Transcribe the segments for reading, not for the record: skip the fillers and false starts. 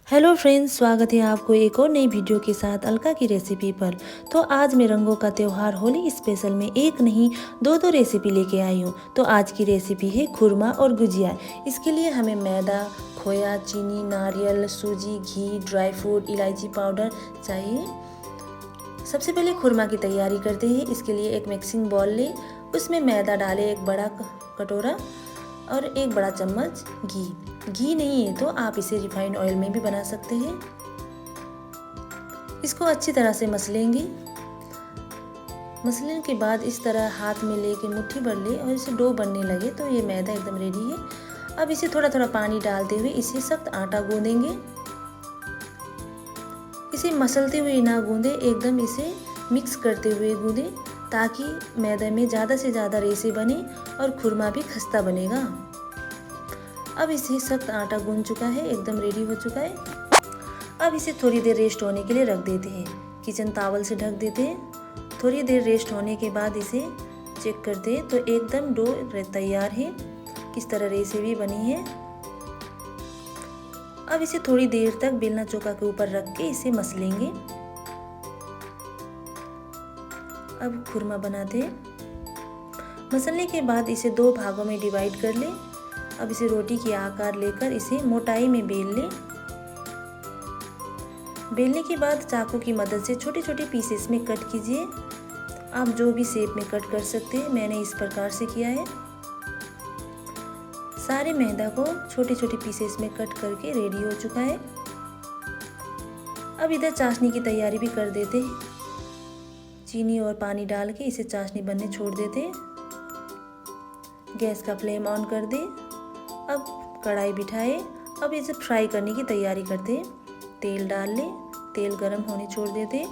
Hello friends, स्वागत है आपको एक और नई वीडियो के साथ अलका की रेसिपी पर। तो आज मैं रंगों का त्यौहार होली स्पेशल में एक नहीं दो रेसिपी लेके आई हूँ। तो आज की रेसिपी है खुरमा और गुजिया। इसके लिए हमें मैदा, खोया, चीनी, नारियल, सूजी, घी, ड्राई फ्रूट, इलायची पाउडर चाहिए। सबसे पहले खुरमा की तैयारी करते हैं। इसके लिए एक मिक्सिंग बाउल लें, उसमें मैदा डालें एक बड़ा कटोरा और एक बड़ा चम्मच घी नहीं है तो आप इसे रिफाइंड ऑयल में भी बना सकते हैं। इसको अच्छी तरह से मसलेंगे। मसलने के बाद इस तरह हाथ में लेके मुट्ठी भर ले और इसे डो बनने लगे तो ये मैदा एकदम रेडी है। अब इसे थोड़ा थोड़ा पानी डालते हुए इसे सख्त आटा गूंदेंगे। इसे मसलते हुए ना गूंदे, एकदम इसे मिक्स करते हुए गूंदे ताकि मैदे में ज़्यादा से ज़्यादा रेसे बने और खुरमा भी खस्ता बनेगा। अब इसे सख्त आटा गूंद चुका है, एकदम रेडी हो चुका है। अब इसे थोड़ी देर रेस्ट होने के लिए रख देते हैं। किचन टॉवल से ढक देते हैं। थोड़ी देर रेस्ट होने के बाद इसे चेक करते हैं तो एकदम डो तैयार है। किस तरह रेसे भी बनी है। अब इसे थोड़ी देर तक बेलना चौका के ऊपर रख के इसे मसलेंगे। अब खुरमा बनाते हैं। मसलने के बाद इसे दो भागों में डिवाइड कर ले। अब इसे रोटी के आकार लेकर इसे मोटाई में बेल लें। बेलने के बाद चाकू की मदद से छोटे छोटे पीसेस में कट कीजिए। आप जो भी शेप में कट कर सकते हैं, मैंने इस प्रकार से किया है। सारे मैदा को छोटे छोटे पीसेस में कट करके रेडी हो चुका है। अब इधर चाशनी की तैयारी भी कर देते हैं। चीनी और पानी डाल के इसे चाशनी बनने छोड़ देते हैं। गैस का फ्लेम ऑन कर दे। अब कढ़ाई बिठाए। अब इसे फ्राई करने की तैयारी करते हैं। तेल डाल लें। तेल गरम होने छोड़ देते।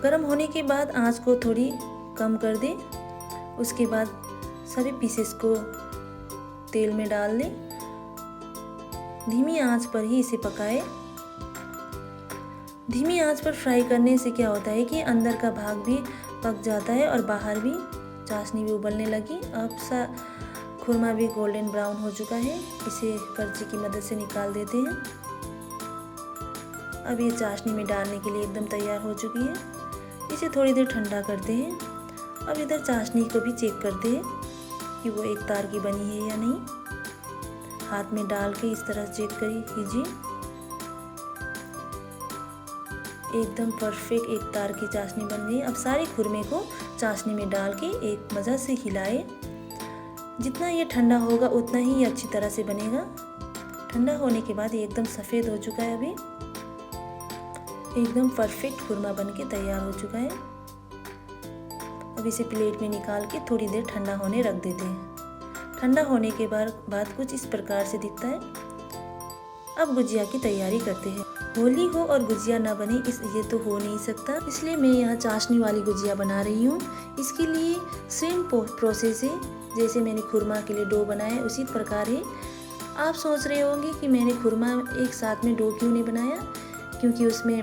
गरम होने के बाद आंच को थोड़ी कम कर दें। उसके बाद सभी पीसेस को तेल में डाल लें। धीमी आंच पर ही इसे पकाएं। धीमी आंच पर फ्राई करने से क्या होता है कि अंदर का भाग भी पक जाता है और बाहर भी चाशनी भी उबलने लगी। अब खुरमा भी गोल्डन ब्राउन हो चुका है। इसे करछी की मदद से निकाल देते हैं। अब ये चाशनी में डालने के लिए एकदम तैयार हो चुकी है। इसे थोड़ी देर ठंडा करते हैं। अब इधर चाशनी को भी चेक करते हैं कि वो एक तार की बनी है या नहीं। हाथ में डाल के इस तरह चेक कीजिए। एकदम परफेक्ट एक तार की चाशनी बन गई। अब सारे खुरमे को चाशनी में डाल के एक मज़ा से हिलाए। जितना ये ठंडा होगा उतना ही ये अच्छी तरह से बनेगा। ठंडा होने के बाद ये एकदम सफ़ेद हो चुका है। अभी एकदम परफेक्ट खुरमा बन के तैयार हो चुका है। अब इसे प्लेट में निकाल के थोड़ी देर ठंडा होने रख देते हैं। ठंडा होने के बाद कुछ इस प्रकार से दिखता है। अब गुजिया की तैयारी करते हैं। होली हो और गुजिया ना बने ये तो हो नहीं सकता, इसलिए मैं यहाँ चाशनी वाली गुजिया बना रही हूँ। इसके लिए सेम प्रोसेस है जैसे मैंने खुरमा के लिए डो बनाया उसी प्रकार है। आप सोच रहे होंगे कि मैंने खुरमा एक साथ में डो क्यों नहीं बनाया, क्योंकि उसमें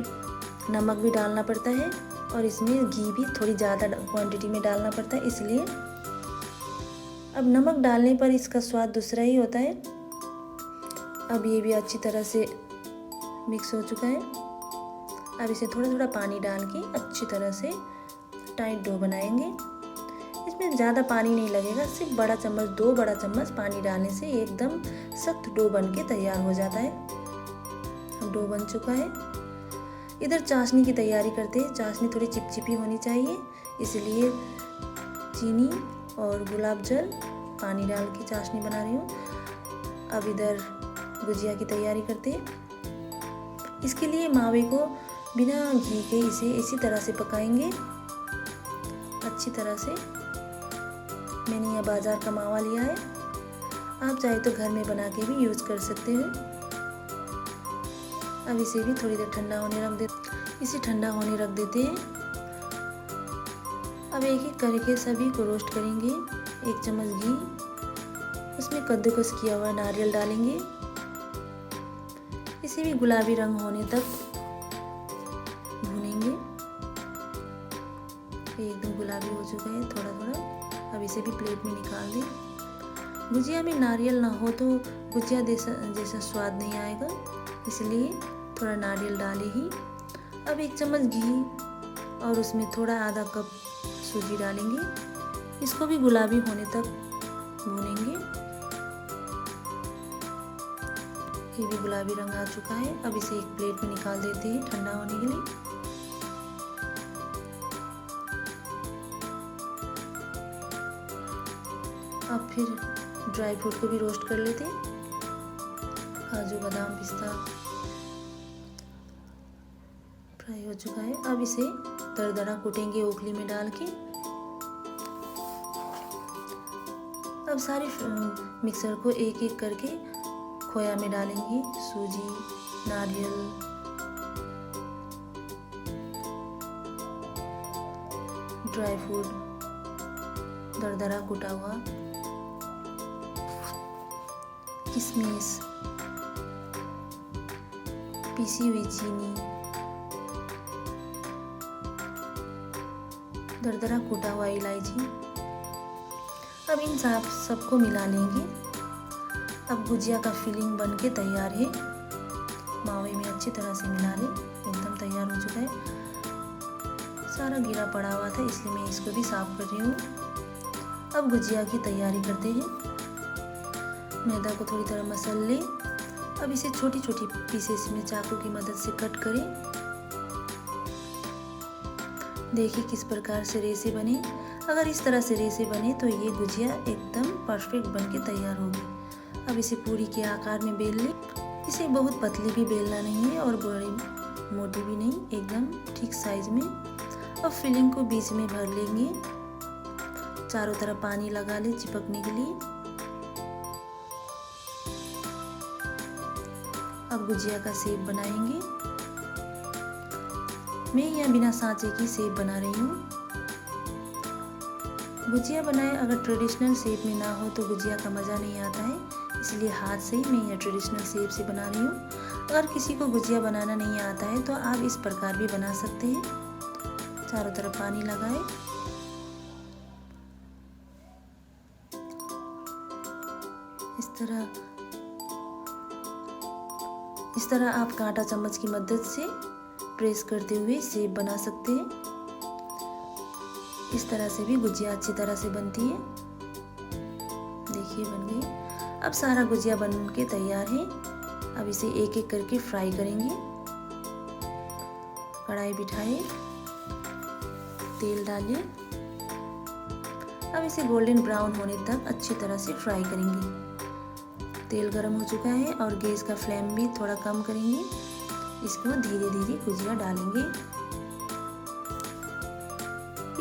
नमक भी डालना पड़ता है और इसमें घी भी थोड़ी ज़्यादा क्वांटिटी में डालना पड़ता है, इसलिए। अब नमक डालने पर इसका स्वाद दूसरा ही होता है। अब ये भी अच्छी तरह से मिक्स हो चुका है। अब इसे थोड़ा थोड़ा पानी डाल के अच्छी तरह से टाइट डो बनाएंगे। इसमें ज़्यादा पानी नहीं लगेगा, सिर्फ दो बड़ा चम्मच पानी डालने से एकदम सख्त डो बन के तैयार हो जाता है। अब डो बन चुका है। इधर चाशनी की तैयारी करते हैं। चाशनी थोड़ी चिपचिपी होनी चाहिए, इसलिए चीनी और गुलाब जल पानी डाल के चाशनी बना रही हूँ। अब इधर गुजिया की तैयारी करते हैं। इसके लिए मावे को बिना घी के इसे इसी तरह से पकाएंगे अच्छी तरह से। मैंने यह बाजार का मावा लिया है, आप चाहे तो घर में बना के भी यूज़ कर सकते हैं। अब इसे भी थोड़ी देर ठंडा होने रख देते हैं। अब एक एक करके सभी को रोस्ट करेंगे। एक चम्मच घी, उसमें कद्दूकस किया हुआ नारियल डालेंगे। इसे भी गुलाबी रंग होने तक भूनेंगे। एकदम गुलाबी हो चुका है थोड़ा थोड़ा। अब इसे भी प्लेट में निकाल दें। गुजिया में नारियल ना हो तो गुजिया जैसा स्वाद नहीं आएगा, इसलिए थोड़ा नारियल डाले ही। अब 1 चम्मच घी और उसमें थोड़ा आधा कप सूजी डालेंगे। इसको भी गुलाबी होने तक भूनेंगे। ये भी गुलाबी रंग आ चुका है। अब इसे एक प्लेट में निकाल देते हैं ठंडा होने के लिए। अब फिर ड्राई फ्रूट को भी रोस्ट कर लेते हैं। काजू, बादाम, पिस्ता फ्राई हो चुका है। अब इसे दरदरा कूटेंगे ओखली में डाल के। अब सारे मिक्सर को एक एक करके खोया में डालेंगे। सूजी, नारियल, ड्राई फ्रूट, दरदरा कूटा हुआ, किशमिश, पीसी हुई चीनी, दरदरा कूटा हुआ इलायची। अब इन सबको मिला लेंगे। अब गुजिया का फिलिंग बनके तैयार है। मावे में अच्छी तरह से मिला लें। एकदम तैयार हो चुका है। सारा गिरा पड़ा हुआ था, इसलिए मैं इसको भी साफ कर रही हूँ। अब गुजिया की तैयारी करते हैं। मैदा को थोड़ी तरह मसल लें। अब इसे छोटी छोटी पीसेस में चाकू की मदद से कट करें। देखिए किस प्रकार से रेसे बने। अगर इस तरह से रेसे बने तो ये गुजिया एकदम परफेक्ट बनके तैयार होगी। अब इसे पूरी के आकार में बेल लें। इसे बहुत पतली भी बेलना नहीं है और बड़ी मोटी भी नहीं, एकदम ठीक साइज में। अब फिलिंग को बीच में भर लेंगे। चारों तरफ पानी लगा लें चिपकने के लिए। अब गुजिया का शेप बनाएंगे। मैं यहाँ बिना सांचे की शेप बना रही हूँ। गुजिया बनाए अगर ट्रेडिशनल शेप में ना हो तो गुजिया का मज़ा नहीं आता है, इसलिए हाथ से ही मैं यह ट्रेडिशनल शेप से बना रही हूँ। अगर किसी को गुजिया बनाना नहीं आता है तो आप इस प्रकार भी बना सकते हैं। चारों तरफ पानी लगाए। इस तरह आप कांटा चम्मच की मदद से प्रेस करते हुए शेप बना सकते हैं। इस तरह से भी गुजिया अच्छी तरह से बनती है। देखिए बन गई। अब सारा गुजिया बन के तैयार है। अब इसे एक एक करके फ्राई करेंगे। कढ़ाई बिठाए, तेल डालिए। अब इसे गोल्डन ब्राउन होने तक अच्छी तरह से फ्राई करेंगे। तेल गरम हो चुका है और गैस का फ्लेम भी थोड़ा कम करेंगे। इसको धीरे धीरे गुजिया डालेंगे।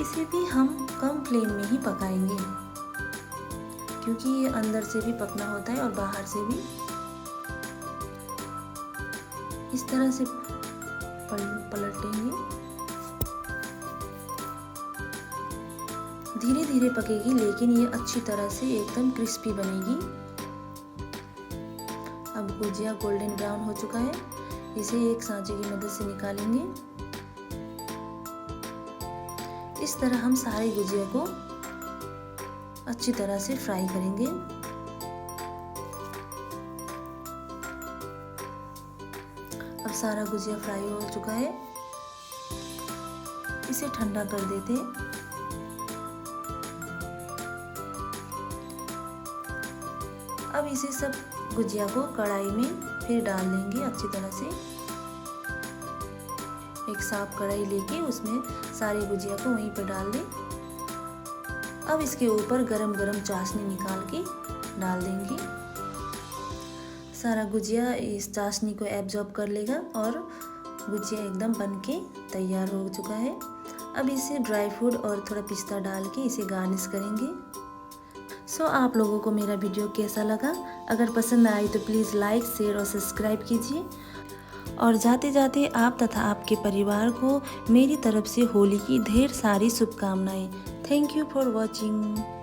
इसे भी हम कम फ्लेम में ही पकाएंगे, क्योंकि ये अंदर से भी पकना होता है और बाहर से भी। इस तरह से पलटेंगे। धीरे धीरे पकेगी, लेकिन ये अच्छी तरह से एकदम क्रिस्पी बनेगी। अब गुजिया गोल्डन ब्राउन हो चुका है। इसे एक सांचे की मदद से निकालेंगे। इस तरह हम सारे गुजिया को अच्छी तरह से फ्राई करेंगे। अब सारा गुजिया फ्राई हो चुका है। इसे ठंडा कर देते हैं। अब इसे सब गुजिया को कढ़ाई में फिर डाल देंगे अच्छी तरह से। एक साफ कढ़ाई लेके उसमें सारे गुजिया को वहीं पर डाल दें। अब इसके ऊपर गरम गरम चाशनी निकाल के डाल देंगे। सारा गुजिया इस चाशनी को एब्जॉर्ब कर लेगा और गुजिया एकदम बनके तैयार हो चुका है। अब इसे ड्राई फ्रूट और थोड़ा पिस्ता डाल के इसे गार्निश करेंगे। सो आप लोगों को मेरा वीडियो कैसा लगा? अगर पसंद आए तो प्लीज़ लाइक, शेयर और सब्सक्राइब कीजिए। और जाते जाते आप तथा आपके परिवार को मेरी तरफ से होली की ढेर सारी शुभकामनाएं। Thank you for watching.